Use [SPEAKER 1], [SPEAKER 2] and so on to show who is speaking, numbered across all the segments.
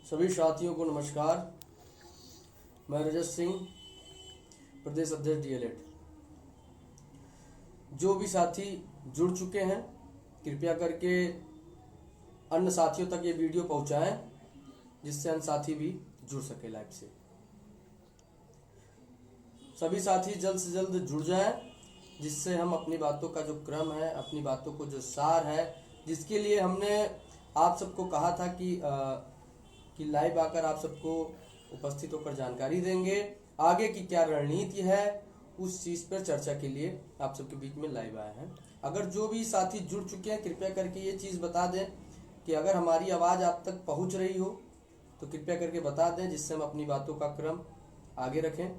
[SPEAKER 1] सभी साथियों को नमस्कार। मैं रजत सिंह, प्रदेश अध्यक्ष डीएलएड। जो भी साथी जुड़ चुके हैं कृपया करके अन्य साथियों तक ये वीडियो पहुंचाएं, जिससे अन्य साथी भी जुड़ सके लाइव से। सभी साथी जल्द से जल्द जुड़ जाएं, जिससे हम अपनी बातों का जो क्रम है, अपनी बातों को जो सार है, जिसके लिए हमने आप सबको कहा था कि लाइव आकर आप सबको उपस्थित होकर जानकारी देंगे, आगे की क्या रणनीति है, उस चीज़ पर चर्चा के लिए आप सबके बीच में लाइव आए हैं। अगर जो भी साथी जुड़ चुके हैं कृपया करके ये चीज़ बता दें कि अगर हमारी आवाज़ आप तक पहुंच रही हो तो कृपया करके बता दें, जिससे हम अपनी बातों का क्रम आगे रखें।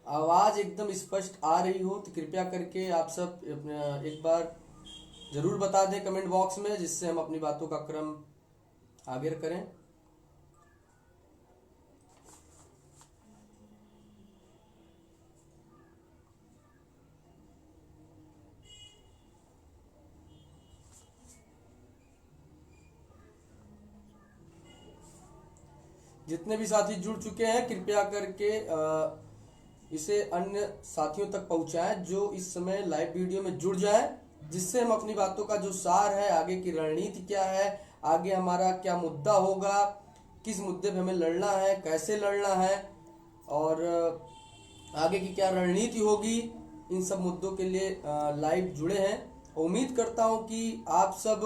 [SPEAKER 1] आवाज़ एकदम स्पष्ट आ रही हो तो कृपया करके आप सब एक बार ज़रूर बता दें कमेंट बॉक्स में, जिससे हम अपनी बातों का क्रम आगे करें। जितने भी साथी जुड़ चुके हैं कृपया करके इसे अन्य साथियों तक पहुंचाएं जो इस समय लाइव वीडियो में जुड़ जाएं, जिससे हम अपनी बातों का जो सार है, आगे की रणनीति क्या है, आगे हमारा क्या मुद्दा होगा, किस मुद्दे पे हमें लड़ना है, कैसे लड़ना है और आगे की क्या रणनीति होगी, इन सब मुद्दों के लिए लाइव जुड़े हैं। उम्मीद करता हूं कि आप सब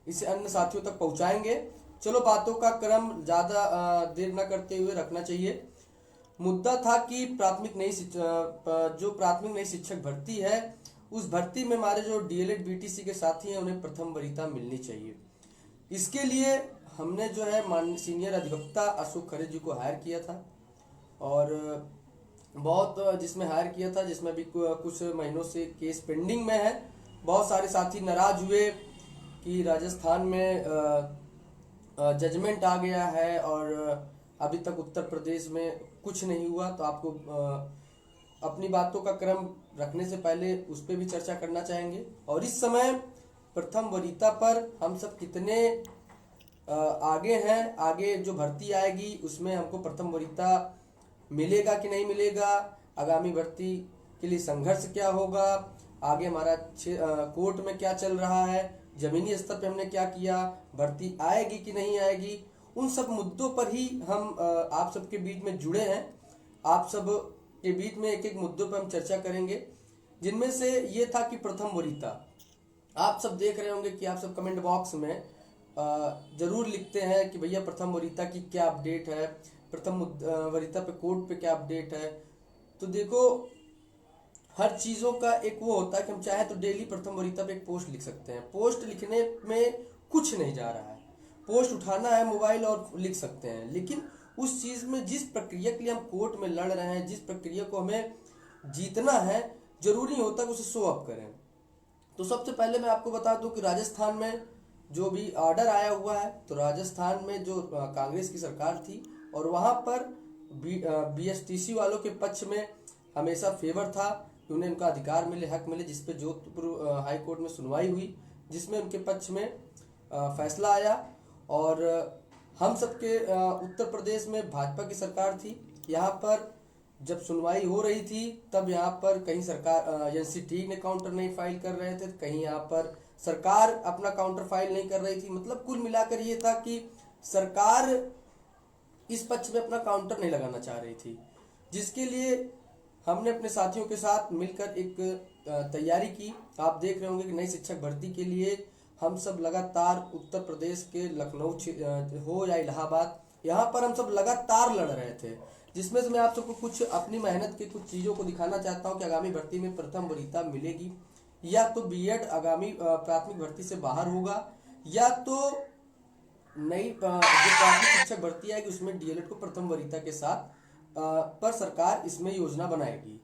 [SPEAKER 1] इसे अन्य साथियों तक पहुंचाएंगे। चलो बातों का क्रम ज़्यादा देर न करते हुए रखना चाहिए। मुद्दा था कि प्राथमिक नई शिक्षक भर्ती है, उस भर्ती में हमारे जो डीएलएड बीटीसी के साथी हैं उन्हें प्रथम वरीयता मिलनी चाहिए। इसके लिए हमने जो है सीनियर अधिवक्ता अशोक खरे जी को हायर किया था और बहुत जिसमें हायर किया था, जिसमें भी कुछ महीनों से केस पेंडिंग में है। बहुत सारे साथी नाराज हुए कि राजस्थान में जजमेंट आ गया है और अभी तक उत्तर प्रदेश में कुछ नहीं हुआ, तो आपको अपनी बातों का क्रम रखने से पहले उस पर भी चर्चा करना चाहेंगे। और इस समय प्रथम वरीयता पर हम सब कितने आगे हैं, आगे जो भर्ती आएगी उसमें हमको प्रथम वरीयता मिलेगा कि नहीं मिलेगा, आगामी भर्ती के लिए संघर्ष क्या होगा, आगे हमारा कोर्ट में क्या चल रहा है, जमीनी स्तर पे हमने क्या किया, भर्ती आएगी कि नहीं आएगी, उन सब मुद्दों पर ही हम आप सबके बीच में जुड़े हैं। आप सब के बीच में एक एक मुद्दों पर हम चर्चा करेंगे, जिनमें से ये था कि प्रथम वरीयता। आप सब देख रहे होंगे कि आप सब कमेंट बॉक्स में जरूर लिखते हैं कि भैया प्रथम वरीयता की क्या अपडेट है, प्रथम वरीयता पे कोर्ट पे क्या अपडेट है। तो देखो, हर चीज़ों का एक वो होता है कि हम चाहे तो डेली प्रथम वरीयता पे एक पोस्ट लिख सकते हैं। पोस्ट लिखने में कुछ नहीं जा रहा है, पोस्ट उठाना है मोबाइल और लिख सकते हैं, लेकिन उस चीज़ में जिस प्रक्रिया के लिए हम कोर्ट में लड़ रहे हैं, जिस प्रक्रिया को हमें जीतना है, जरूरी होता है कि उसे शो अप करें। तो सबसे पहले मैं आपको बता दूं कि राजस्थान में जो भी ऑर्डर आया हुआ है, तो राजस्थान में जो कांग्रेस की सरकार थी और वहाँ पर बीएसटीसी वालों के पक्ष में हमेशा फेवर था कि उन्हें उनका अधिकार मिले, हक मिले, जिसपे जोधपुर हाई कोर्ट में सुनवाई हुई, जिसमें उनके पक्ष में फैसला आया। और हम सबके उत्तर प्रदेश में भाजपा की सरकार थी, यहाँ पर जब सुनवाई हो रही थी तब यहाँ पर कहीं सरकार एनसीटी ने काउंटर नहीं फाइल कर रहे थे, कहीं यहाँ पर सरकार अपना काउंटर फाइल नहीं कर रही थी। मतलब कुल मिलाकर ये था कि सरकार इस पक्ष में अपना काउंटर नहीं लगाना चाह रही थी, जिसके लिए हमने अपने साथियों के साथ मिलकर एक तैयारी की। आप देख रहे होंगे कि नई शिक्षक भर्ती के लिए हम सब लगातार उत्तर प्रदेश के लखनऊ हो या इलाहाबाद, यहाँ पर हम सब लगातार लड़ रहे थे, जिसमें से मैं आप सबको कुछ अपनी मेहनत की कुछ चीज़ों को दिखाना चाहता हूँ कि आगामी भर्ती में प्रथम वरीयता मिलेगी, या तो बीएड आगामी प्राथमिक भर्ती से बाहर होगा, या तो नई जो प्राथमिक शिक्षक भर्ती आएगी उसमें डीएलएड को प्रथम वरीयता के साथ पर सरकार इसमें योजना बनाएगी।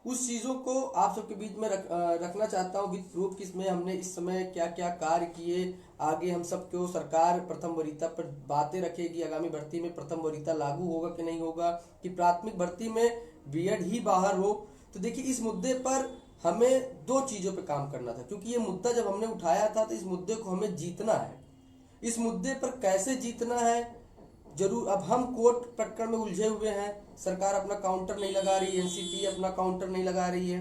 [SPEAKER 1] उस चीज़ों को आप सबके बीच में रखना चाहता हूँ विद प्रूफ कि इसमें हमने इस समय क्या क्या कार्य किए। आगे हम सबको सरकार प्रथम वरीयता पर बातें रखेगी, आगामी भर्ती में प्रथम वरीयता लागू होगा कि नहीं होगा, कि प्राथमिक भर्ती में बीएड ही बाहर हो। तो देखिए इस मुद्दे पर हमें दो चीज़ों पे काम करना था, क्योंकि ये मुद्दा जब हमने उठाया था तो इस मुद्दे को हमें जीतना है। इस मुद्दे पर कैसे जीतना है जरूर, अब हम कोर्ट प्रकरण में उलझे हुए हैं, सरकार अपना काउंटर नहीं लगा रही, एनसीटी अपना काउंटर नहीं लगा रही है।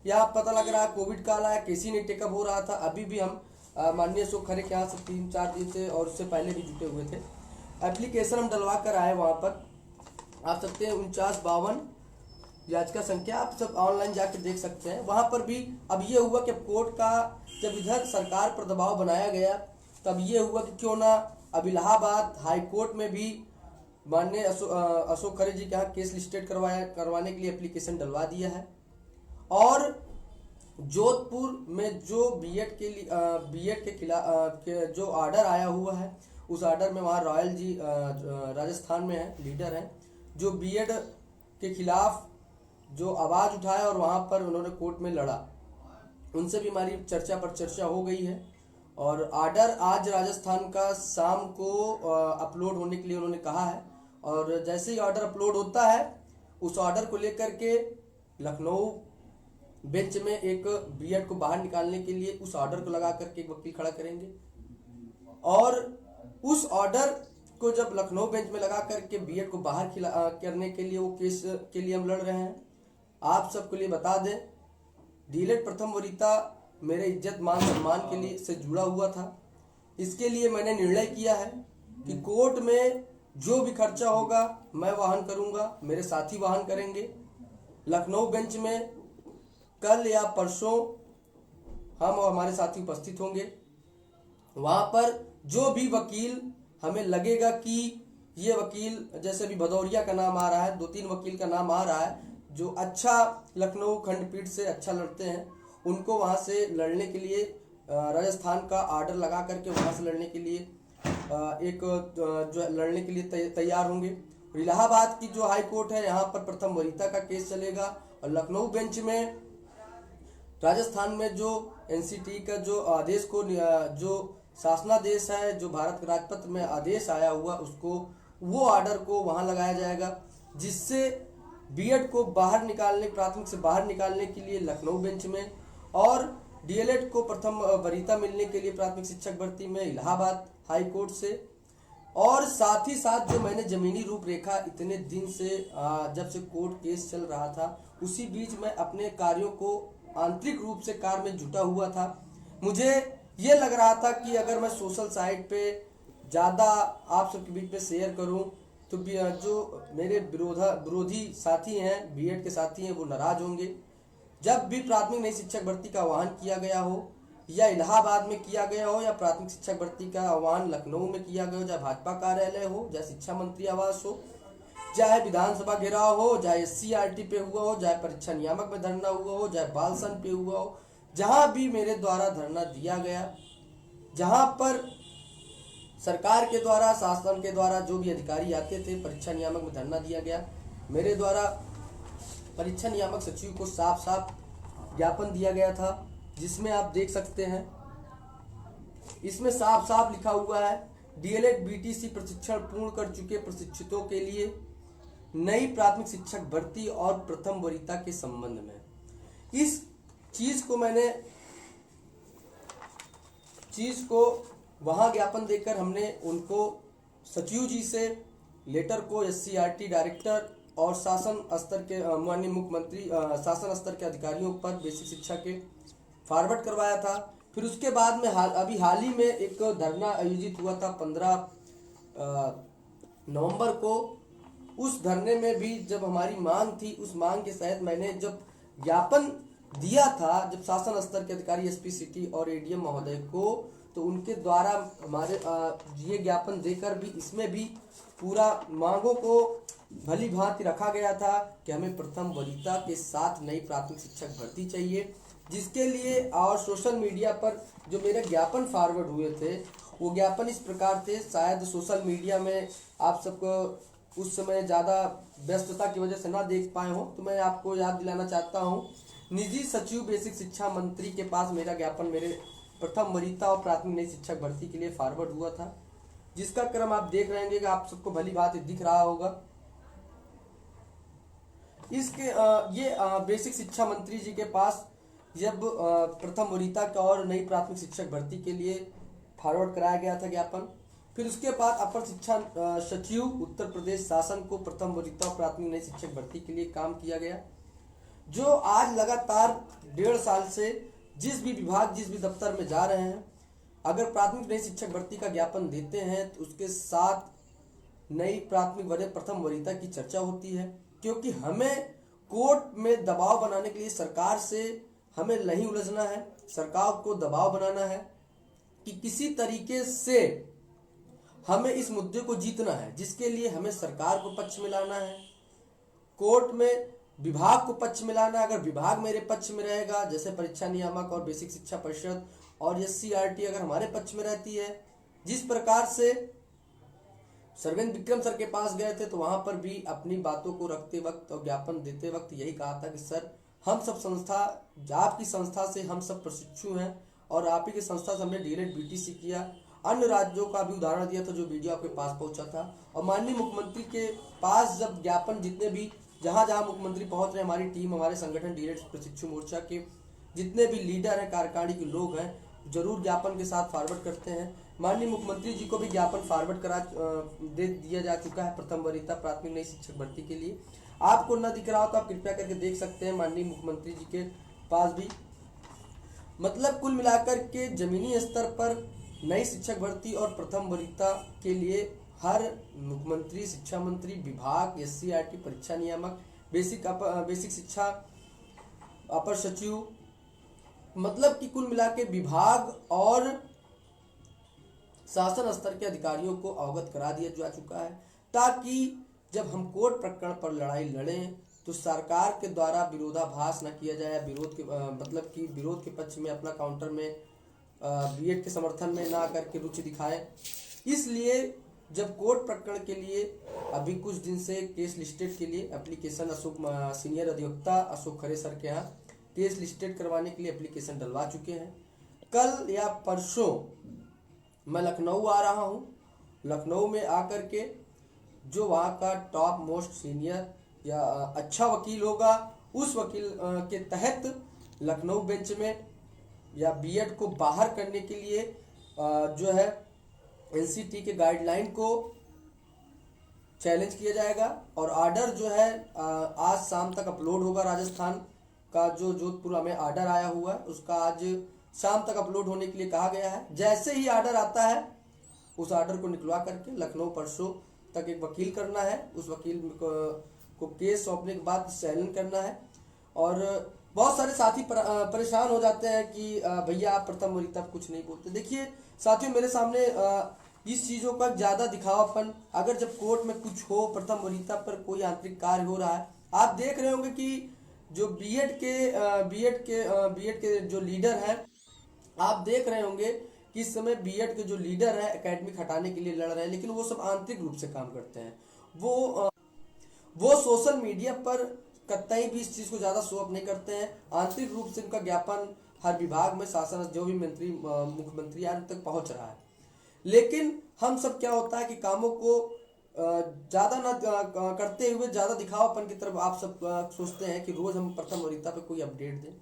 [SPEAKER 1] यहाँ पता लग रहा है कोविड काल आया, केस ही नहीं टेकअप हो रहा था। अभी भी हम माननीय अशोक खरे के यहाँ से 3-4 दिन से और उससे पहले भी जुटे हुए थे। एप्लीकेशन हम डलवा कर आए, वहाँ पर आप सकते हैं 4952 याचिका संख्या, आप सब ऑनलाइन जाके देख सकते हैं। वहाँ पर भी अब ये हुआ कि कोर्ट का जब इधर सरकार पर दबाव बनाया गया, तब ये हुआ कि क्यों ना अब इलाहाबाद हाई कोर्ट में भी माननीय अशोक खरे जी के यहाँ केस लिस्टेड करवाने के लिए एप्लीकेशन डलवा दिया है। और जोधपुर में जो बीएड के खिलाफ जो ऑर्डर आया हुआ है, उस ऑर्डर में वहाँ रॉयल जी राजस्थान में है, लीडर हैं, जो बीएड के खिलाफ जो आवाज़ उठाया और वहाँ पर उन्होंने कोर्ट में लड़ा, उनसे भी हमारी चर्चा पर चर्चा हो गई है। और ऑर्डर आज राजस्थान का शाम को अपलोड होने के लिए उन्होंने कहा है। और जैसे ही ऑर्डर अपलोड होता है, उस ऑर्डर को लेकर के लखनऊ बेंच में एक बीएड को बाहर निकालने के लिए उस ऑर्डर को लगा करके एक वकील खड़ा करेंगे। और उस ऑर्डर को जब लखनऊ बेंच में लगा करके बीएड को बाहर करने के लिए वो केस के लिए हम लड़ रहे हैं। आप सबके लिए बता दें, डीएलएड प्रथम वरीयता मेरे इज्जत मान सम्मान के लिए से जुड़ा हुआ था। इसके लिए मैंने निर्णय किया है कि कोर्ट में जो भी खर्चा होगा मैं वहन करूंगा, मेरे साथी वहन करेंगे। लखनऊ बेंच में कल या परसों हम और हमारे साथी उपस्थित होंगे। वहां पर जो भी वकील हमें लगेगा कि ये वकील, जैसे अभी भदौरिया का नाम आ रहा है, 2-3 वकील का नाम आ रहा है जो अच्छा लखनऊ खंडपीठ से अच्छा लड़ते हैं, उनको वहां से लड़ने के लिए राजस्थान का ऑर्डर लगा करके वहां से लड़ने के लिए जो लड़ने के लिए तैयार होंगे। इलाहाबाद की जो हाई कोर्ट है, यहाँ पर प्रथम वरीयता का केस चलेगा। और लखनऊ बेंच में राजस्थान में जो एनसीटी का जो आदेश को जो शासनादेश है, जो भारत के राजपत्र में आदेश आया हुआ, उसको वो ऑर्डर को वहां लगाया जाएगा, जिससे बीएड को बाहर निकालने, प्राथमिक से बाहर निकालने के लिए लखनऊ बेंच में, और डीएलएड को प्रथम वरीयता मिलने के लिए प्राथमिक शिक्षक भर्ती में इलाहाबाद हाई कोर्ट से। और साथ ही साथ जो मैंने जमीनी रूपरेखा इतने दिन से जब से कोर्ट केस चल रहा था, उसी बीच में अपने कार्यों को आंतरिक रूप से कार्य में जुटा हुआ था। मुझे ये लग रहा था कि अगर मैं सोशल साइट पे ज़्यादा आप सबके बीच में शेयर करूं तो जो मेरे विरोधी साथी हैं, बीएड के साथी हैं, वो नाराज होंगे। जब भी प्राथमिक नई शिक्षक भर्ती का आह्वान किया गया हो, या इलाहाबाद में किया गया हो, या प्राथमिक शिक्षक भर्ती का आह्वान लखनऊ में किया गया हो, चाहे भाजपा कार्यालय हो, चाहे शिक्षा मंत्री आवास हो, चाहे विधानसभा घेराव हो, चाहे एससीईआरटी पे हुआ हो, चाहे परीक्षा नियामक में धरना हुआ हो, चाहे बालसन पे हुआ हो, जहां भी मेरे द्वारा धरना दिया गया, जहां पर सरकार के द्वारा, शासन के द्वारा जो भी अधिकारी आते थे, परीक्षा नियामक में धरना दिया गया, मेरे द्वारा परीक्षा नियामक सचिव को साफ साफ ज्ञापन दिया गया था, जिसमें आप देख सकते हैं, इसमें साफ साफ लिखा हुआ है, डीएलएड बीटीसी प्रशिक्षण पूर्ण कर चुके प्रशिक्षितों के लिए नई प्राथमिक शिक्षक भर्ती और प्रथम वरीयता के संबंध में। इस चीज को वहां ज्ञापन देकर हमने उनको सचिव जी से लेटर को एससीईआरटी डायरेक्टर और शासन स्तर के माननीय मुख्यमंत्री शासन स्तर के अधिकारियों पर बेसिक शिक्षा के फॉरवर्ड करवाया था। फिर उसके बाद में अभी हाल ही में एक धरना आयोजित हुआ था 15 नवंबर को। उस धरने में भी जब हमारी मांग थी, उस मांग के तहत मैंने जब ज्ञापन दिया था, जब शासन स्तर के अधिकारी एसपी सिटी और एडीएम महोदय को, तो उनके द्वारा हमारे ये ज्ञापन देकर भी इसमें भी पूरा मांगों को भली भांति रखा गया था कि हमें प्रथम वरीयता के साथ नई प्राथमिक शिक्षक भर्ती चाहिए, जिसके लिए और सोशल मीडिया पर जो मेरे ज्ञापन फॉरवर्ड हुए थे, वो ज्ञापन इस प्रकार थे, शायद सोशल मीडिया में आप सबको उस समय ज़्यादा व्यस्तता की वजह से ना देख पाए हो, तो मैं आपको याद दिलाना चाहता हूँ। निजी सचिव बेसिक शिक्षा मंत्री के पास मेरा ज्ञापन मेरे प्रथम वरीयता और प्राथमिक नई शिक्षक भर्ती के लिए फॉरवर्ड हुआ था, जिसका क्रम आप देख रहे होंगे कि आप सबको भली बात दिख रहा होगा। इसके ये बेसिक शिक्षा मंत्री जी के पास जब प्रथम वरीयता का और नई प्राथमिक शिक्षक भर्ती के लिए फॉरवर्ड कराया गया था ज्ञापन, फिर उसके बाद अपर शिक्षा सचिव उत्तर प्रदेश शासन को प्रथम वरीयता और प्राथमिक नई शिक्षक भर्ती के लिए काम किया गया, जो आज लगातार 1.5 साल से जिस भी विभाग जिस भी दफ्तर में जा रहे हैं, अगर प्राथमिक नई शिक्षक भर्ती का ज्ञापन देते हैं तो उसके साथ नई प्राथमिक वरीय प्रथम वरीयता की चर्चा होती है, क्योंकि हमें कोर्ट में दबाव बनाने के लिए सरकार से हमें नहीं उलझना है, सरकार को दबाव बनाना है कि किसी तरीके से हमें इस मुद्दे को जीतना है, जिसके लिए हमें सरकार को पक्ष में लाना है, कोर्ट में विभाग को पक्ष में लाना है। अगर विभाग मेरे पक्ष में रहेगा, जैसे परीक्षा नियामक और बेसिक शिक्षा परिषद और SCRT अगर हमारे पक्ष में रहती है, जिस प्रकार से सर्वेंद्र विक्रम सर के पास गए थे तो वहां पर भी अपनी बातों को रखते वक्त और ज्ञापन देते वक्त यही कहा था कि सर हम सब संस्था, आपकी संस्था से हम सब प्रशिक्षु हैं और आप ही की संस्था से हमने DLED BTC किया। अन्य राज्यों का भी उदाहरण दिया था जो वीडियो आपके पास पहुंचा था। और माननीय मुख्यमंत्री के पास जब ज्ञापन जितने भी जहां जहां मुख्यमंत्री पहुंच रहे, हमारी टीम, हमारे संगठन DLED प्रशिक्षु मोर्चा के जितने भी लीडर हैं, कार्यकारिणी के लोग हैं, जरूर ज्ञापन के साथ फॉरवर्ड करते हैं। माननीय मुख्यमंत्री जी को भी ज्ञापन फॉरवर्ड करा दे दिया जा चुका है प्रथम वरीयता प्राथमिक नई शिक्षक भर्ती के लिए। आपको न दिख रहा हो तो आप कृपया करके देख सकते हैं माननीय मुख्यमंत्री जी के पास भी। मतलब कुल मिलाकर के जमीनी स्तर पर नई शिक्षक भर्ती और प्रथम वरीयता के लिए हर मुख्यमंत्री, शिक्षा मंत्री, विभाग, SCRT, परीक्षा नियामक, बेसिक शिक्षा अपर सचिव, मतलब कि कुल मिला के विभाग और शासन स्तर के अधिकारियों को अवगत करा दिया जा चुका है, ताकि जब हम कोर्ट प्रकरण पर लड़ाई लड़ें तो सरकार के द्वारा विरोधाभास न किया जाए, विरोध के मतलब कि विरोध के पक्ष में अपना काउंटर में B.Ed के समर्थन में ना करके रुचि दिखाएं। इसलिए जब कोर्ट प्रकरण के लिए अभी कुछ दिन से केस लिस्टेड के लिए एप्लीकेशन सीनियर अधिवक्ता अशोक खरे सर के यहाँ केस लिस्टेड करवाने के लिए एप्लीकेशन डलवा चुके हैं। कल या परसों मैं लखनऊ आ रहा हूँ। लखनऊ में आकर के जो वहाँ का टॉप मोस्ट सीनियर या अच्छा वकील होगा, उस वकील के तहत लखनऊ बेंच में या B.Ed को बाहर करने के लिए जो है NCT के गाइडलाइन को चैलेंज किया जाएगा और ऑर्डर जो है आज शाम तक अपलोड होगा। राजस्थान का जो जोधपुर हमें ऑर्डर आया हुआ है उसका आज शाम तक अपलोड होने के लिए कहा गया है। जैसे ही ऑर्डर आता है उस ऑर्डर को निकलवा करके लखनऊ परसों तक एक वकील करना है, उस वकील को केस सौंपने के बाद चैलेंज करना है। और बहुत सारे साथी परेशान हो जाते हैं कि भैया आप प्रथम वरीयता कुछ नहीं बोलते। देखिए साथियों, मेरे सामने इस चीज़ों का ज़्यादा दिखावापन, अगर जब कोर्ट में कुछ हो, प्रथम वरीयता पर कोई आंतरिक कार्य हो रहा है, आप देख रहे होंगे कि जो B.Ed के जो लीडर हैं, आप देख रहे होंगे कि इस समय B.Ed के जो लीडर हैं एकेडमिक हटाने के लिए लड़ रहे हैं, लेकिन वो सब आंतरिक रूप से काम करते हैं। वो सोशल मीडिया पर कतई भी इस चीज़ को ज़्यादा शो अप नहीं करते हैं। आंतरिक रूप से उनका ज्ञापन हर विभाग में शासन जो भी मंत्री मुख्यमंत्री आज तक पहुंच रहा है। लेकिन हम सब क्या होता है कि कामों को ज़्यादा ना करते हुए ज़्यादा दिखावापन की तरफ आप सब सोचते हैं कि रोज़ हम प्रथम वरीयता पे कोई अपडेट दें।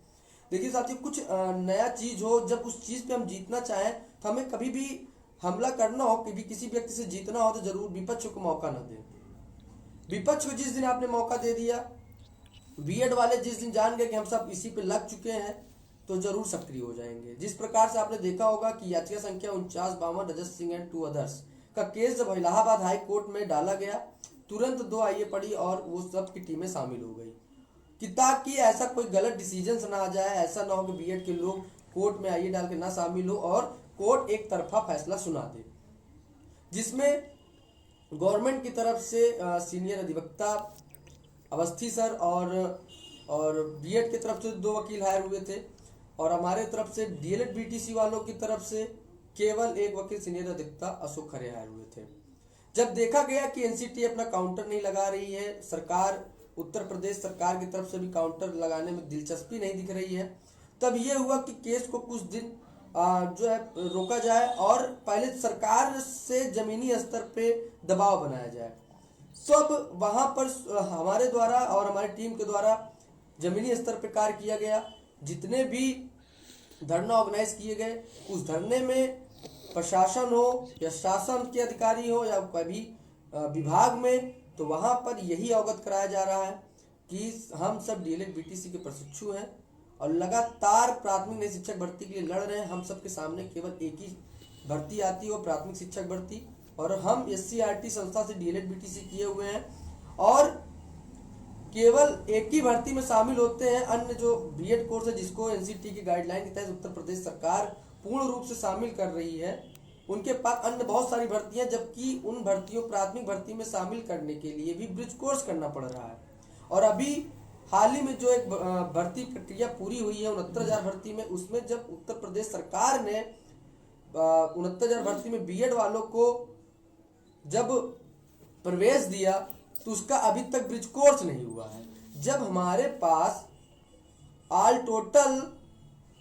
[SPEAKER 1] देखिए साथियों, कुछ नया चीज़ हो, जब उस चीज़ पे हम जीतना चाहें तो हमें कभी भी हमला करना हो, कभी किसी व्यक्ति से जीतना हो तो जरूर विपक्ष को मौका न दें। विपक्ष को जिस दिन आपने मौका दे दिया, B.Ed वाले जिस दिन जान गए कि हम सब इसी पे लग चुके हैं, तो जरूर सक्रिय हो जाएंगे। जिस प्रकार से आपने देखा होगा कि याचिका संख्या 4952 रजत सिंह एंड 2 अदर्स का केस जब इलाहाबाद हाई कोर्ट में डाला गया, तुरंत 2 आईए पड़ी और वो सब की टीमें शामिल हो गई कि ताकि ऐसा कोई गलत डिसीजन ना आ जाए, ऐसा ना हो कि B.Ed के लोग कोर्ट में आईए डाल के ना शामिल हो और कोर्ट एक तरफा फैसला सुना दे, जिसमें गवर्नमेंट की तरफ से सीनियर अधिवक्ता अवस्थी सर और B.Ed की तरफ से 2 वकील हायर हुए थे और हमारे तरफ से DLED BTC वालों की तरफ से केवल एक वकील सीनियर अधिवक्ता अशोक खरे हायर हुए थे। जब देखा गया कि एनसीटी अपना काउंटर नहीं लगा रही है, सरकार उत्तर प्रदेश सरकार की तरफ से भी काउंटर लगाने में दिलचस्पी नहीं दिख रही है, तब ये हुआ कि केस को कुछ दिन जो है रोका जाए और पहले सरकार से जमीनी स्तर पे दबाव बनाया जाए। तो अब वहां पर हमारे द्वारा और हमारी टीम के द्वारा जमीनी स्तर पे कार्य किया गया। जितने भी धरना ऑर्गेनाइज किए गए, उस धरने में प्रशासन हो या शासन के अधिकारी हो या कभी विभाग में, तो वहां पर यही अवगत कराया जा रहा है कि हम सब डीएलएड बीटीसी के प्रशिक्षु हैं और लगातार प्राथमिक नई शिक्षक भर्ती के लिए लड़ रहे हैं। हम सबके सामने केवल एक ही भर्ती आती है, वो प्राथमिक शिक्षक भर्ती, और हम एससीईआरटी संस्था से डीएलएड बीटीसी किए हुए हैं और केवल एक ही भर्ती में शामिल होते हैं। अन्य जो बीएड कोर्स है जिसको एनसीटी की गाइडलाइन के तहत उत्तर प्रदेश सरकार पूर्ण रूप से शामिल कर रही है, उनके पास अन्य बहुत सारी भर्तियां, जबकि उन भर्तियों प्राथमिक भर्ती में शामिल करने के लिए भी ब्रिज कोर्स करना पड़ रहा है। और अभी हाल ही में जो एक भर्ती प्रक्रिया पूरी हुई है 69,000 भर्ती में, उसमें जब उत्तर प्रदेश सरकार ने 69,000 भर्ती में बीएड वालों को जब प्रवेश दिया तो उसका अभी तक ब्रिज कोर्स नहीं हुआ है। जब हमारे पास ऑल टोटल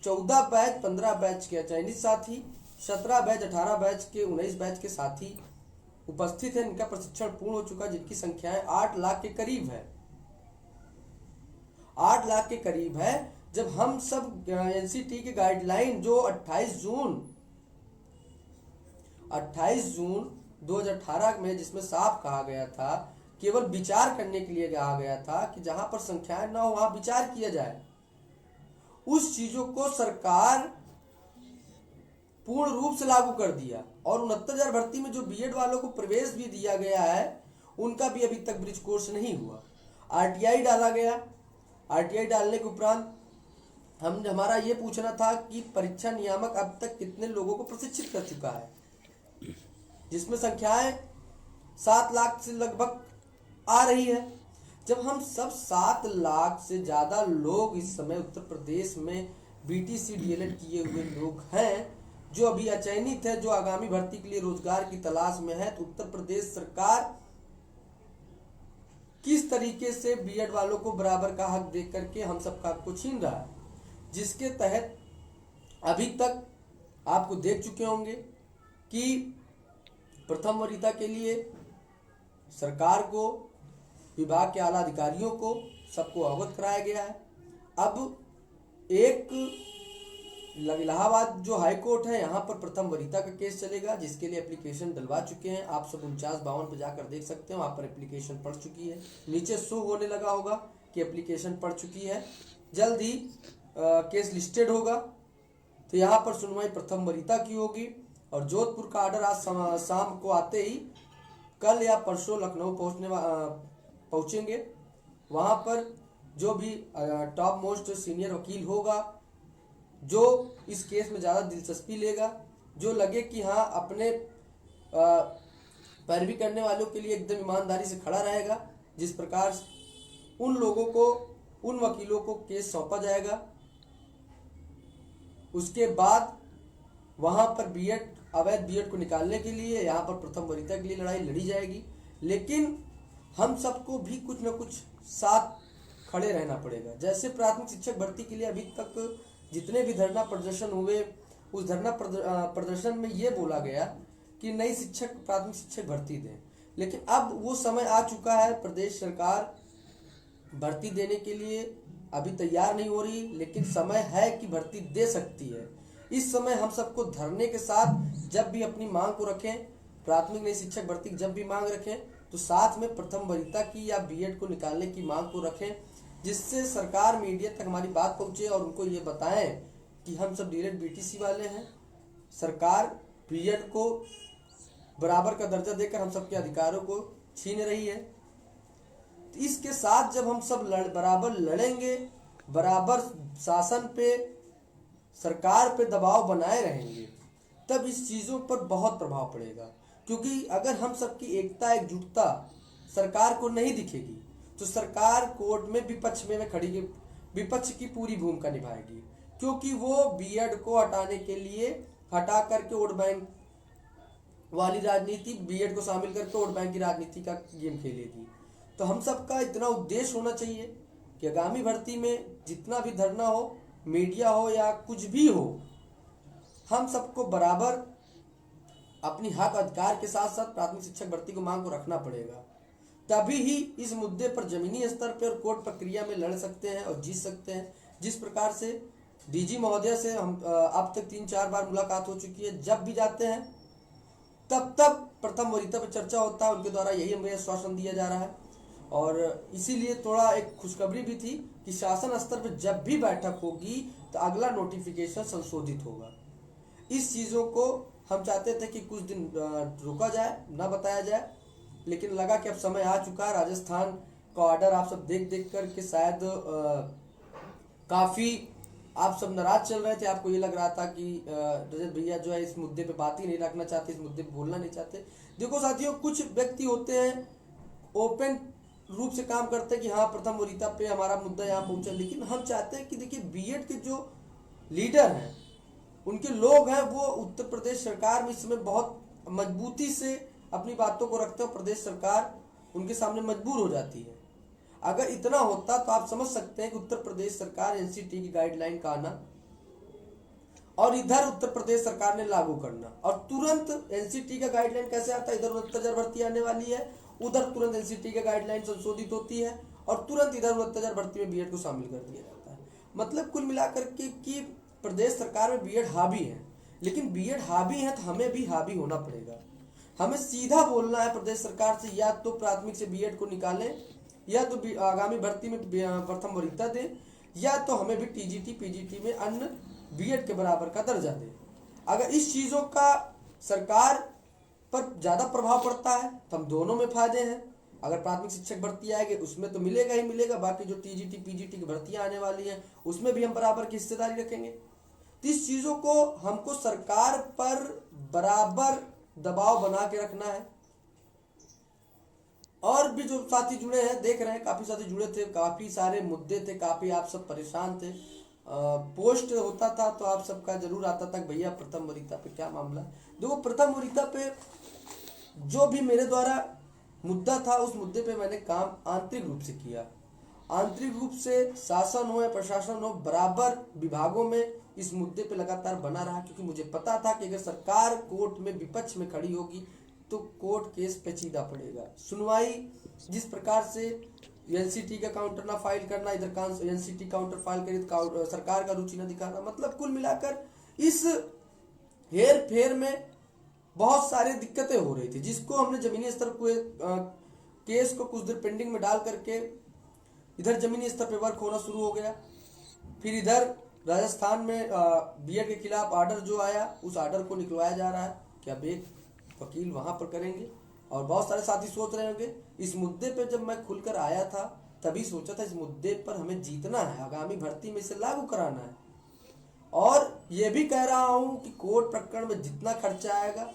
[SPEAKER 1] 14 बैच 15 बैच के चयनित साथी, 17 बैच 18 बैच के 19 बैच के साथी उपस्थित हैं, इनका प्रशिक्षण पूर्ण हो चुका, जिनकी संख्याएं 8 लाख के करीब है, 8 लाख के करीब है। जब हम सब एनसीटी की गाइडलाइन जो 28 जून 2018 में जिसमें साफ कहा गया था, केवल विचार करने के लिए कहा गया था कि जहां पर संख्याएं न हो वहां विचार किया जाए, उस चीजों को सरकार पूर्ण रूप से लागू कर दिया। और 69,000 भर्ती में जो बीएड वालों को प्रवेश भी दिया गया है, उनका भी अभी तक ब्रिज कोर्स नहीं हुआ। आरटीआई डाला गया, आरटीआई डालने के उपरांत हमारा ये पूछना था कि परीक्षा नियामक अब तक कितने लोगों को प्रशिक्षित कर चुका है, जिसमें संख्याएं 7 लाख से लगभग आ रही है। जब हम सब 7 लाख से ज्यादा लोग इस समय उत्तर प्रदेश में बीटीसी डीएलएड किए हुए लोग हैं जो अभी अचयनित है, जो आगामी भर्ती के लिए रोजगार की तलाश में है, तो उत्तर प्रदेश सरकार किस तरीके से बीएड वालों को बराबर का हक दे करके हम सबका हक को छीन रहा है, जिसके तहत अभी तक आपको देख चुके होंगे कि प्रथम वरीयता के लिए सरकार को, विभाग के आला अधिकारियों को, सबको अवगत कराया गया है। अब एक इलाहाबाद जो हाई कोर्ट है, यहाँ पर प्रथम वरीयता का केस चलेगा, जिसके लिए एप्लीकेशन डलवा चुके हैं। आप सब 4952 पे जाकर देख सकते हैं, वहाँ पर एप्लीकेशन पड़ चुकी है, नीचे शो होने लगा होगा कि एप्लीकेशन पड़ चुकी है। जल्द ही केस लिस्टेड होगा, तो यहाँ पर सुनवाई प्रथम वरीयता की होगी और जोधपुर का ऑर्डर आज शाम को आते ही कल या परसों लखनऊ पहुंचेंगे। वहां पर जो भी टॉप मोस्ट सीनियर वकील होगा, जो इस केस में ज़्यादा दिलचस्पी लेगा, जो लगे कि हाँ अपने पैरवी करने वालों के लिए एकदम ईमानदारी से खड़ा रहेगा, जिस प्रकार उन लोगों को, उन वकीलों को केस सौंपा जाएगा। उसके बाद वहां पर बीएड, अवैध बीएड को निकालने के लिए यहाँ पर प्रथम वरीयता के लिए लड़ाई लड़ी जाएगी। लेकिन हम सबको भी कुछ न कुछ साथ खड़े रहना पड़ेगा। जैसे प्राथमिक शिक्षक भर्ती के लिए अभी तक जितने भी धरना प्रदर्शन हुए, उस धरना प्रदर्शन में ये बोला गया कि नई शिक्षक प्राथमिक शिक्षक भर्ती दें, लेकिन अब वो समय आ चुका है, प्रदेश सरकार भर्ती देने के लिए अभी तैयार नहीं हो रही, लेकिन समय है कि भर्ती दे सकती है। इस समय हम सबको धरने के साथ जब भी अपनी मांग को रखें, प्राथमिक नई शिक्षक भर्ती की जब भी मांग रखें, तो साथ में प्रथम वरीयता की या बीएड को निकालने की मांग को रखें, जिससे सरकार मीडिया तक हमारी बात पहुंचे और उनको ये बताएं कि हम सब डीएलएड बीटीसी वाले हैं। सरकार बीएड को बराबर का दर्जा देकर हम सबके अधिकारों को छीन रही है। तो इसके साथ जब हम सब बराबर लड़ेंगे, बराबर शासन पे, सरकार पे दबाव बनाए रहेंगे, तब इस चीज़ों पर बहुत प्रभाव पड़ेगा। क्योंकि अगर हम सबकी एकता, एकजुटता सरकार को नहीं दिखेगी, तो सरकार कोर्ट में विपक्ष में खड़ी, विपक्ष की पूरी भूमिका निभाएगी, क्योंकि वो बीएड को हटाने के लिए, हटा करके वोट बैंक वाली राजनीति बीएड को शामिल करके वोट बैंक की राजनीति का गेम खेलेगी। तो हम सबका इतना उद्देश्य होना चाहिए कि आगामी भर्ती में जितना भी धरना हो, मीडिया हो या कुछ भी हो, हम सबको बराबर अपनी हक अधिकार के साथ साथ प्राथमिक शिक्षक भर्ती को मांग को रखना पड़ेगा। तभी ही इस मुद्दे पर जमीनी स्तर पर और कोर्ट प्रक्रिया में लड़ सकते हैं और जीत सकते हैं। जिस प्रकार से डीजी महोदय से हम अब तक 3-4 बार मुलाकात हो चुकी है, जब भी जाते हैं तब प्रथम वरीयता पर चर्चा होता है, उनके द्वारा यही हमें आश्वासन दिया जा रहा है। और इसीलिए थोड़ा एक खुशखबरी भी थी कि शासन स्तर पर जब भी बैठक होगी तो अगला नोटिफिकेशन संशोधित होगा। इस चीज़ों को हम चाहते थे कि कुछ दिन रुका जाए, ना बताया जाए, लेकिन लगा कि अब समय आ चुका है। राजस्थान का ऑर्डर आप सब देख कर के शायद काफ़ी आप सब नाराज चल रहे थे। आपको ये लग रहा था कि रजत भैया जो है इस मुद्दे पे बात ही नहीं रखना चाहते, इस मुद्दे पे बोलना नहीं चाहते। देखो साथियों, कुछ व्यक्ति होते हैं ओपन रूप से काम करते हैं कि हाँ प्रथम वरीयता पे हमारा मुद्दा यहाँ पहुंचा, लेकिन हम चाहते हैं कि देखिए बीएड के जो लीडर हैं, उनके लोग हैं, वो उत्तर प्रदेश सरकार में इस समय बहुत मजबूती से अपनी बातों को रखते हैं। प्रदेश सरकार उनके सामने मजबूर हो जाती है। अगर इतना होता तो आप समझ सकते हैं कि उत्तर प्रदेश सरकार एनसीटी की गाइडलाइन का आना और इधर उत्तर प्रदेश सरकार ने लागू करना, और तुरंत एनसीटी का गाइडलाइन कैसे आता है, इधर 69,000 भर्ती आने वाली है, उधर तुरंत एनसीटी का गाइडलाइन संशोधित होती है और तुरंत इधर 69,000 भर्ती में बीएड को शामिल कर दिया जाता है। मतलब कुल मिलाकर के कि प्रदेश सरकार में बीएड हावी है, लेकिन बीएड हावी है तो हमें भी हावी होना पड़ेगा। हमें सीधा बोलना है प्रदेश सरकार से, या तो प्राथमिक से बीएड को निकालें, या तो आगामी भर्ती में प्रथम वरीयता दें, या तो हमें भी टीजीटी पीजीटी में अन्य बीएड के बराबर का दर्जा दें। अगर इस चीज़ों का सरकार पर ज़्यादा प्रभाव पड़ता है तो हम दोनों में फायदे हैं। अगर प्राथमिक शिक्षक भर्ती आएगी उसमें तो मिलेगा ही मिलेगा, बाकी जो टीजीटी पीजीटी की भर्तियां आने वाली हैं उसमें भी हम बराबर की हिस्सेदारी रखेंगे। तो इस चीज़ों को हमको सरकार पर बराबर दबाव बना के रखना है। और भी जो साथी जुड़े हैं, देख रहे हैं काफ़ी साथी जुड़े थे, काफ़ी सारे मुद्दे थे, काफ़ी आप सब परेशान थे। पोस्ट होता था तो आप सबका जरूर आता था भैया प्रथम वरीयता पे क्या मामला। देखो प्रथम वरीयता पे जो भी मेरे द्वारा मुद्दा था उस मुद्दे पे मैंने काम आंतरिक रूप से किया। आंतरिक रूप से शासन हो या प्रशासन हो, बराबर विभागों में इस मुद्दे पे लगातार बना रहा, क्योंकि मुझे पता था कि अगर सरकार कोर्ट में विपक्ष में खड़ी होगी तो कोर्ट केस पेचीदा पड़ेगा। सुनवाई जिस प्रकार से एनसीटी का काउंटर ना फाइल करना, इधर एनसीटी काउंटर फाइल करे तो सरकार का रुचि ना दिखाना, मतलब कुल मिलाकर इस हेर फेर में बहुत सारी दिक्कतें हो रही थी, जिसको हमने जमीनी स्तर को केस को कुछ देर पेंडिंग में डाल करके इधर जमीनी स्तर पे वर्क होना शुरू हो गया। फिर इधर राजस्थान में बीएड के खिलाफ ऑर्डर जो आया, उस ऑर्डर को निकलवाया जा रहा है कि अब एक वकील वहां पर करेंगे। और बहुत सारे साथी सोच रहे होंगे इस मुद्दे पे जब मैं खुलकर आया था तभी सोचा था इस मुद्दे पर हमें जीतना है, आगामी भर्ती में इसे लागू कराना है। और ये भी कह रहा हूं कि कोर्ट प्रकरण में जितना खर्चा आएगा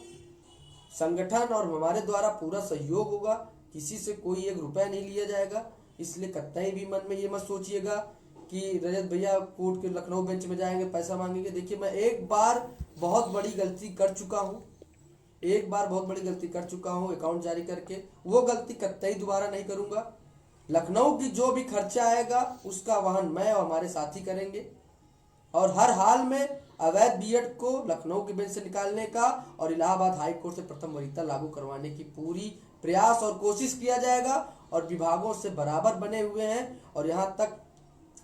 [SPEAKER 1] संगठन और हमारे द्वारा पूरा सहयोग होगा, किसी से कोई 1 रुपया नहीं लिया जाएगा। इसलिए कतई भी मन में ये मत सोचिएगा कि रजत भैया कोर्ट के लखनऊ बेंच में जाएंगे पैसा मांगेंगे। देखिए मैं एक बार बहुत बड़ी गलती कर चुका हूँ, अकाउंट जारी करके, वो गलती कतई दोबारा नहीं करूंगा। लखनऊ की जो भी खर्चा आएगा उसका वहन मैं और हमारे साथी करेंगे, और हर हाल में अवैध बीएड को लखनऊ के बेंच से निकालने का और इलाहाबाद हाई कोर्ट से प्रथम वरीयता लागू करवाने की पूरी प्रयास और कोशिश किया जाएगा। और विभागों से बराबर बने हुए हैं, और यहाँ तक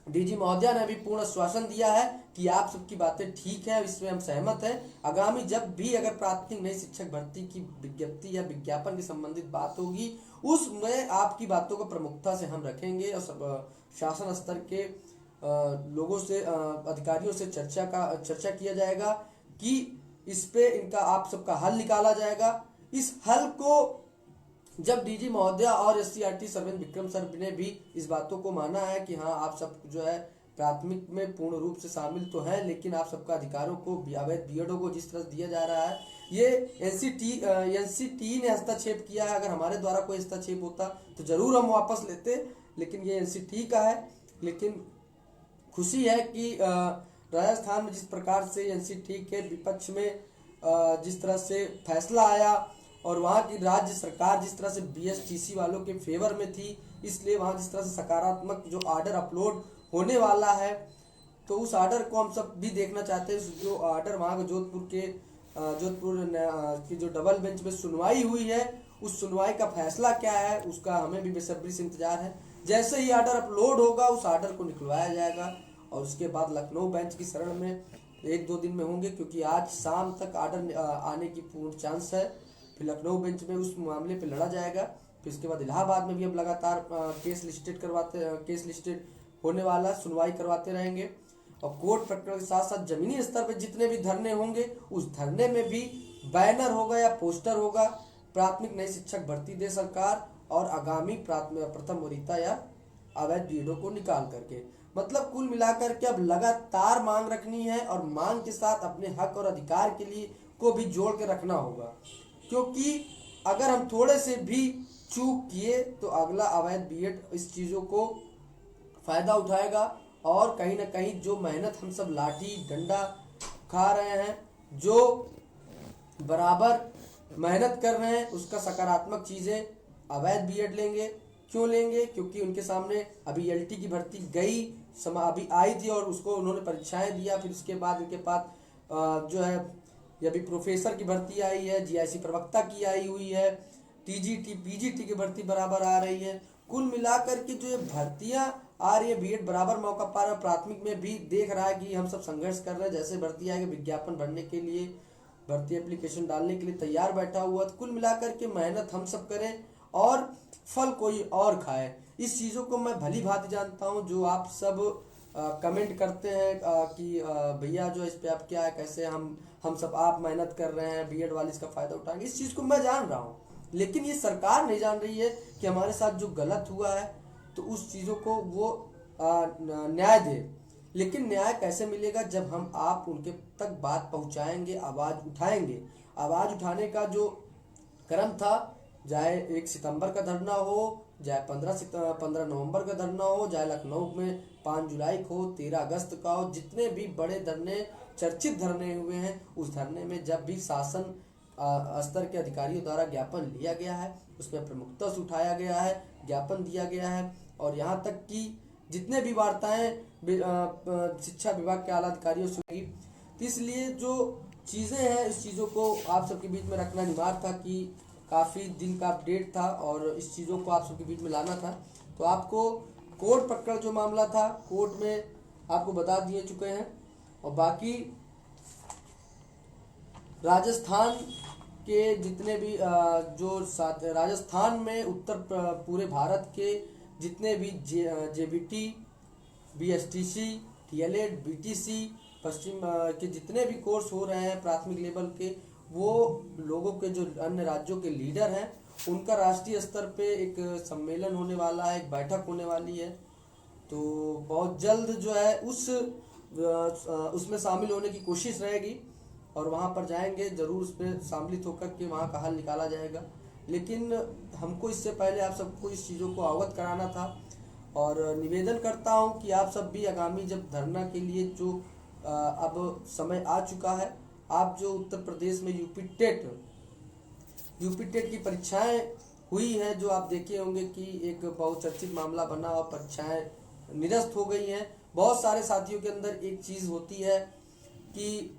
[SPEAKER 1] डीजी महोदया ने भी पूर्ण आश्वासन दिया है कि आप सबकी बातें ठीक है, इसमें हम सहमत हैं। आगामी जब भी अगर प्राथमिक नई शिक्षक भर्ती की विज्ञप्ति या विज्ञापन की संबंधित बात होगी उसमें आपकी बातों को प्रमुखता से हम रखेंगे, और शासन स्तर के लोगों से अधिकारियों से चर्चा किया जाएगा कि इस पे इनका आप सबका हल निकाला जाएगा। इस हल को जब डीजी महोदया और एससीईआरटी सर्वेंट विक्रम सर ने भी इस बातों को माना है कि हाँ आप सब जो है प्राथमिक में पूर्ण रूप से शामिल तो है, लेकिन आप सबका अधिकारों को अवैध बीएडओ को जिस तरह दिया जा रहा है, ये एनसीटी ने हस्तक्षेप किया है। अगर हमारे द्वारा कोई हस्तक्षेप होता तो जरूर हम वापस लेते, लेकिन ये एनसीटी का है। लेकिन खुशी है कि राजस्थान में जिस प्रकार से एनसीटी के विपक्ष में जिस तरह से फैसला आया और वहाँ की राज्य सरकार जिस तरह से बीएसटीसी वालों के फेवर में थी, इसलिए वहाँ जिस तरह से सकारात्मक जो आर्डर अपलोड होने वाला है, तो उस आर्डर को हम सब भी देखना चाहते हैं। जो आर्डर वहाँ के जोधपुर की जो डबल बेंच में सुनवाई हुई है, उस सुनवाई का फैसला क्या है, उसका हमें भी बेसब्री से इंतजार है। जैसे ही आर्डर अपलोड होगा उस आर्डर को निकलवाया जाएगा और उसके बाद लखनऊ बेंच की शरण में 1-2 दिन में होंगे, क्योंकि आज शाम तक आर्डर आने की पूर्ण चांस है। फिर लखनऊ बेंच में उस मामले पे लड़ा जाएगा। फिर उसके बाद इलाहाबाद में भी अब लगातार केस लिस्टेड होने वाला, सुनवाई करवाते रहेंगे। और कोर्ट प्रकरण के साथ साथ जमीनी स्तर पर जितने भी धरने होंगे, उस धरने में भी बैनर होगा या पोस्टर होगा, प्राथमिक नई शिक्षक भर्ती दे सरकार और आगामी प्रथम वरीयता या अवैध बीएडओ को निकाल करके। मतलब कुल मिलाकर के अब लगातार मांग रखनी है और मांग के साथ अपने हक और अधिकार के लिए को भी जोड़ के रखना होगा, क्योंकि अगर हम थोड़े से भी चूक किए तो अगला अवैध बीएड इस चीज़ों को फायदा उठाएगा और कहीं ना कहीं जो मेहनत हम सब लाठी डंडा खा रहे हैं, जो बराबर मेहनत कर रहे हैं, उसका सकारात्मक चीज़ें अवैध बीएड लेंगे। क्यों लेंगे? क्योंकि उनके सामने अभी एलटी की भर्ती अभी आई थी और उसको उन्होंने परीक्षाएं दिया। फिर उसके बाद इनके पास जो है अभी प्रोफेसर की भर्ती आई है, जीआईसी प्रवक्ता की आई हुई है, टीजीटी पीजीटी की भर्ती बराबर आ रही है। कुल मिलाकर के जो ये भर्तियां आ रही है, बीएड बराबर मौका पा रहा है। प्राथमिक में भी देख रहा है कि हम सब संघर्ष कर रहे हैं, जैसे भर्ती आएगी विज्ञापन भरने के लिए, भर्ती एप्लीकेशन डालने के लिए तैयार बैठा हुआ। तो कुल मिलाकर के मेहनत हम सब करें और फल कोई और खाए। इस चीज़ों को मैं भली भांति जानता हूँ। जो आप सब कमेंट करते हैं कि भैया जो इस पे आप क्या है, कैसे हम सब आप मेहनत कर रहे हैं, बीएड वाले इसका फ़ायदा उठाएंगे, इस चीज़ को मैं जान रहा हूँ। लेकिन ये सरकार नहीं जान रही है कि हमारे साथ जो गलत हुआ है तो उस चीज़ों को वो न्याय दे। लेकिन न्याय कैसे मिलेगा? जब हम आप उनके तक बात पहुंचाएंगे, आवाज़ उठाएंगे। आवाज़ उठाने का जो क्रम था, चाहे 1 सितंबर का धरना हो, चाहे 15 नवंबर का धरना हो, चाहे लखनऊ में 5 जुलाई को हो, 13 अगस्त का हो, जितने भी बड़े धरने चर्चित धरने हुए हैं, उस धरने में जब भी शासन स्तर के अधिकारियों द्वारा ज्ञापन लिया गया है, उसमें प्रमुखता से उठाया गया है, ज्ञापन दिया गया है। और यहाँ तक कि जितने भी वार्ताएं शिक्षा विभाग के आला अधिकारियों से हुई, तो इसलिए जो चीज़ें हैं इस चीज़ों को आप सबके बीच में रखना अनिवार्य था कि काफ़ी दिन का अपडेट था और इस चीज़ों को आप सबके बीच में लाना था। तो आपको कोर्ट प्रकरण जो मामला था, कोर्ट में आपको बता दिए चुके हैं। और बाकी राजस्थान के जितने भी राजस्थान में पूरे भारत के जितने भी जेबीटी, बीएसटीसी, डीएलएड, बीटीसी, पश्चिम के जितने भी कोर्स हो रहे हैं प्राथमिक लेवल के, वो लोगों के जो अन्य राज्यों के लीडर हैं, उनका राष्ट्रीय स्तर पे एक सम्मेलन होने वाला है, एक बैठक होने वाली है। तो बहुत जल्द जो है उसमें शामिल होने की कोशिश रहेगी और वहाँ पर जाएंगे, ज़रूर उसमें शामिलित होकर के वहाँ का हल निकाला जाएगा। लेकिन हमको इससे पहले आप सबको इस चीज़ों को अवगत कराना था और निवेदन करता हूँ कि आप सब भी आगामी जब धरना के लिए जो अब समय आ चुका है, आप जो उत्तर प्रदेश में यूपी टेट की परीक्षाएं हुई हैं, जो आप देखे होंगे कि एक बहुचर्चित मामला बना और परीक्षाएं निरस्त हो गई हैं। बहुत सारे साथियों के अंदर एक चीज़ होती है कि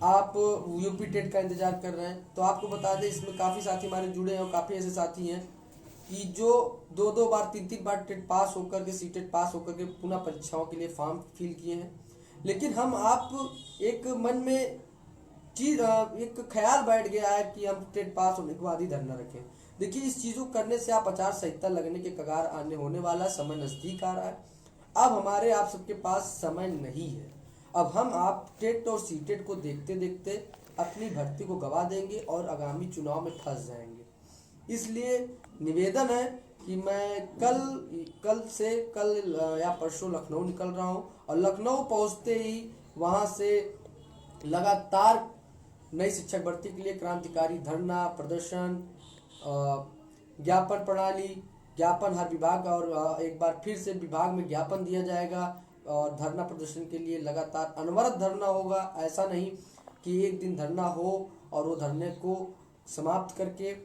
[SPEAKER 1] आप यूपी टेट का इंतजार कर रहे हैं, तो आपको बता दें इसमें काफ़ी साथी हमारे जुड़े हैं और काफ़ी ऐसे साथी हैं कि जो 2-2 बार 3-3 बार टेट पास होकर के सीटेट पास होकर के पुनः परीक्षाओं के लिए फॉर्म फिल किए हैं। लेकिन हम आप एक मन में एक ख्याल बैठ गया है कि हम टेट पास होने के बाद ही धरना रखें। देखिए, इस चीज़ों को करने से आप आचार संहिता लगने के कगार आने होने वाला, समय नज़दीक आ रहा है। अब हमारे आप सबके पास समय नहीं है। अब हम आप टेट और सीटेट को देखते देखते अपनी भर्ती को गवा देंगे और आगामी चुनाव में फंस जाएंगे। इसलिए निवेदन है कि मैं कल या परसों लखनऊ निकल रहा हूँ और लखनऊ पहुँचते ही वहाँ से लगातार नई शिक्षक भर्ती के लिए क्रांतिकारी धरना प्रदर्शन, ज्ञापन प्रणाली, ज्ञापन हर विभाग और एक बार फिर से विभाग में ज्ञापन दिया जाएगा और धरना प्रदर्शन के लिए लगातार अनवरत धरना होगा। ऐसा नहीं कि एक दिन धरना हो और वो धरने को समाप्त करके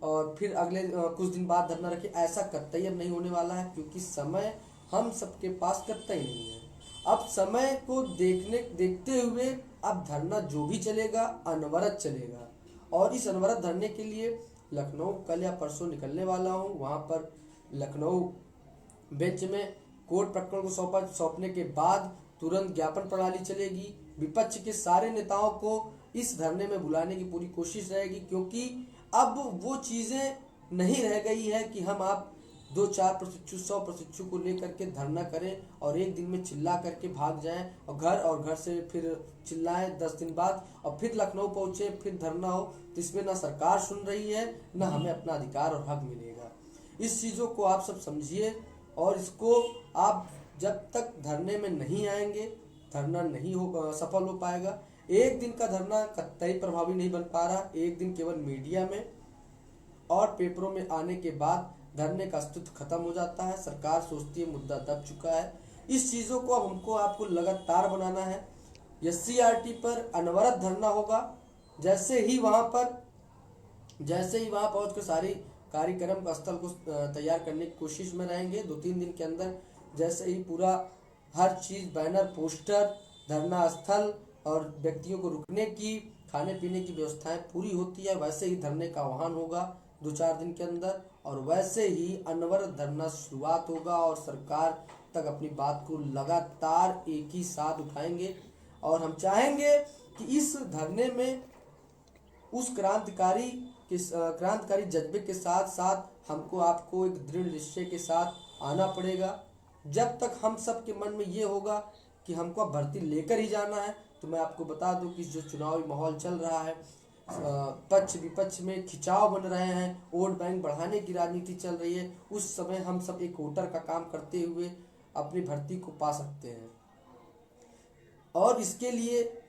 [SPEAKER 1] और फिर अगले कुछ दिन बाद धरना रखे, ऐसा कतई अब नहीं होने वाला है, क्योंकि समय हम सबके पास कतई नहीं है। अब समय को देखते हुए अब धरना जो भी चलेगा अनवरत चलेगा। और इस अनवरत धरने के लिए लखनऊ कल या परसों निकलने वाला हूँ। वहाँ पर लखनऊ बेंच में कोर्ट प्रकरण को सौंपने के बाद तुरंत ज्ञापन प्रणाली चलेगी। विपक्ष के सारे नेताओं को इस धरने में बुलाने की पूरी कोशिश रहेगी, क्योंकि अब वो चीजें नहीं रह गई है कि हम आप 2-4 प्रशिक्षु 100 प्रशिक्षु को लेकर के धरना करें और एक दिन में चिल्ला करके भाग जाएं और घर से फिर चिल्लाएं 10 दिन बाद और फिर लखनऊ पहुंचे फिर धरना हो। तो इसमें ना सरकार सुन रही है, ना हमें अपना अधिकार और हक मिलेगा। इस चीज़ों को आप सब समझिए और इसको आप जब तक धरने में नहीं आएंगे धरना नहीं हो सफल हो पाएगा। एक दिन का धरना कतई प्रभावी नहीं बन पा रहा। एक दिन केवल मीडिया में और पेपरों में आने के बाद धरने का अस्तित्व खत्म हो जाता है। सरकार सोचती है मुद्दा दब चुका है। इस चीज़ों को अब हमको आपको लगातार बनाना है। SCRT पर अनवरत धरना होगा। जैसे ही वहाँ पहुँच कर सारी कार्यक्रम स्थल को तैयार करने की कोशिश में रहेंगे। 2-3 दिन के अंदर जैसे ही पूरा हर चीज़ बैनर, पोस्टर, धरना स्थल और व्यक्तियों को रुकने की, खाने पीने की व्यवस्थाएं पूरी होती है, वैसे ही धरने का आह्वान होगा 2-4 दिन के अंदर और वैसे ही अनवरत धरना शुरुआत होगा और सरकार तक अपनी बात को लगातार एक ही साथ उठाएंगे। और हम चाहेंगे कि इस धरने में उस क्रांतिकारी जज्बे के साथ साथ हमको आपको एक दृढ़ निश्चय के साथ आना पड़ेगा। जब तक हम सब के मन में ये होगा कि हमको अब भर्ती लेकर ही जाना है। तो मैं आपको बता दूं कि जो चुनावी माहौल चल रहा है, पक्ष विपक्ष में खिंचाव बन रहे हैं, वोट बैंक बढ़ाने की राजनीति चल रही है, उस समय हम सब एक वोटर का काम करते हुए अपनी भर्ती को पा सकते हैं। और इसके लिए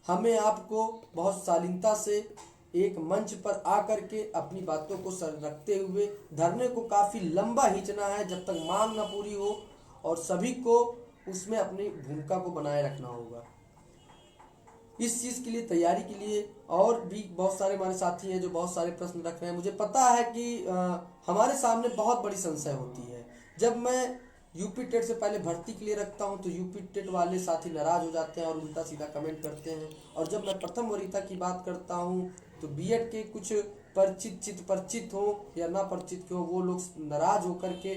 [SPEAKER 1] हमें आपको बहुत शालीनता से एक मंच पर आकर के अपनी बातों को सर रखते हुए धरने को काफ़ी लंबा खींचना है जब तक मांग ना पूरी हो और सभी को उसमें अपनी भूमिका को बनाए रखना होगा। इस चीज़ के लिए तैयारी के लिए और भी बहुत सारे हमारे साथी हैं जो बहुत सारे प्रश्न रख रहे हैं। मुझे पता है कि हमारे सामने बहुत बड़ी संशय होती है। जब मैं यूपी टेट से पहले भर्ती के लिए रखता हूं तो यूपी टेट वाले साथी नाराज हो जाते हैं और उल्टा सीधा कमेंट करते हैं। और जब मैं प्रथम वरीयता की बात करता हूं तो बीएड के कुछ परिचित हो या ना परिचित हो, वो लोग नाराज होकर के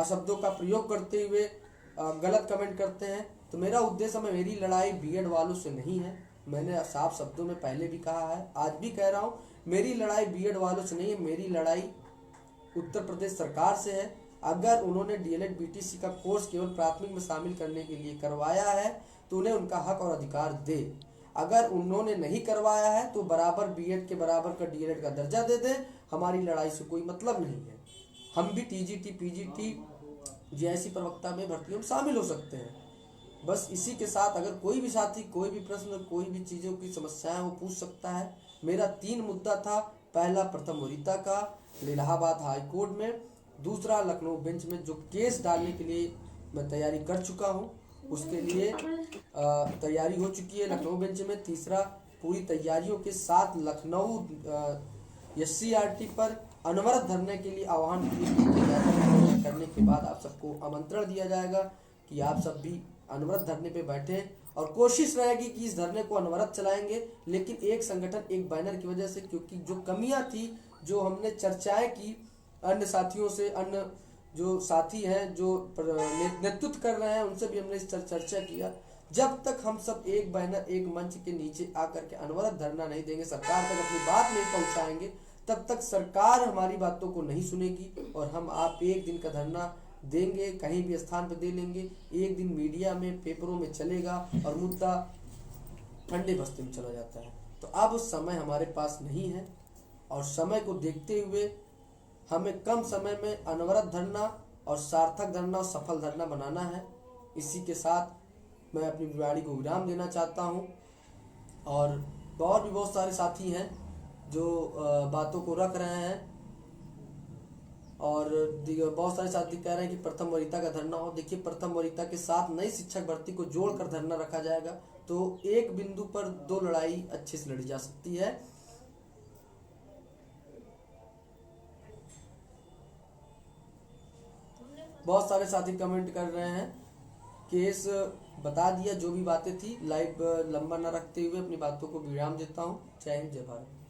[SPEAKER 1] अशब्दों का प्रयोग करते हुए गलत कमेंट करते हैं। तो मेरा उद्देश्य में मेरी लड़ाई बीएड वालों से नहीं है। मैंने साफ शब्दों में पहले भी कहा है, आज भी कह रहा हूँ, मेरी लड़ाई बीएड वालों से नहीं है। मेरी लड़ाई उत्तर प्रदेश सरकार से है। अगर उन्होंने डीएलएड बीटीसी का कोर्स केवल प्राथमिक में शामिल करने के लिए करवाया है तो उन्हें उनका हक और अधिकार दे। अगर उन्होंने नहीं करवाया है तो बराबर बीएड के बराबर का डीएलएड का दर्जा दे दें। हमारी लड़ाई से कोई मतलब नहीं है। हम भी टीजीटी पीजीटी जैसी प्रवक्ता में भर्तियों में शामिल हो सकते हैं। बस इसी के साथ अगर कोई भी साथी कोई भी प्रश्न, कोई भी चीज़ों की समस्याएं वो पूछ सकता है। मेरा 3 मुद्दा था। पहला प्रथम वरीयता का इलाहाबाद हाई कोर्ट में, दूसरा लखनऊ बेंच में जो केस डालने के लिए मैं तैयारी कर चुका हूं, उसके लिए तैयारी हो चुकी है लखनऊ बेंच में। तीसरा पूरी तैयारियों के साथ लखनऊ SCRT पर अनवरत धरने के लिए आह्वान करने के बाद आप सबको आमंत्रण दिया जाएगा कि आप सब भी अनवरत धरने पे बैठे और कोशिश रहेगी कि इस धरने को अनवरत चलाएंगे, लेकिन एक संगठन, एक बैनर की वजह से, क्योंकि जो कमियां थी, जो हमने चर्चाएं की अन्य साथियों से, अन्य जो साथी हैं जो नेतृत्व कर रहे हैं उनसे भी हमने इस चर्चा किया। जब तक हम सब एक बैनर, एक मंच के नीचे आकर के अनवरत धरना नहीं देंगे, सरकार तक अपनी बात नहीं पहुंचाएंगे, तब तक सरकार हमारी बातों को नहीं सुनेगी और हम आप एक दिन का धरना देंगे, कहीं भी स्थान पर दे लेंगे, एक दिन मीडिया में, पेपरों में चलेगा और मुद्दा ठंडे बस्ते में चला जाता है। तो अब समय हमारे पास नहीं है और समय को देखते हुए हमें कम समय में अनवरत धरना और सार्थक धरना और सफल धरना बनाना है। इसी के साथ मैं अपनी वाणी को विराम देना चाहता हूँ। और भी बहुत सारे साथी हैं जो बातों को रख रहे हैं और बहुत सारे साथी कह रहे हैं कि प्रथम वरीयता का धरना हो। देखिए, प्रथम वरीयता के साथ नई शिक्षक भर्ती को जोड़कर धरना रखा जाएगा। तो एक बिंदु पर दो लड़ाई अच्छे से लड़ी जा सकती है। बहुत सारे साथी कमेंट कर रहे हैं। केस बता दिया, जो भी बातें थी। लाइव लंबा ना रखते हुए अपनी बातों को विराम देता हूँ। जय हिंद, जय भारत।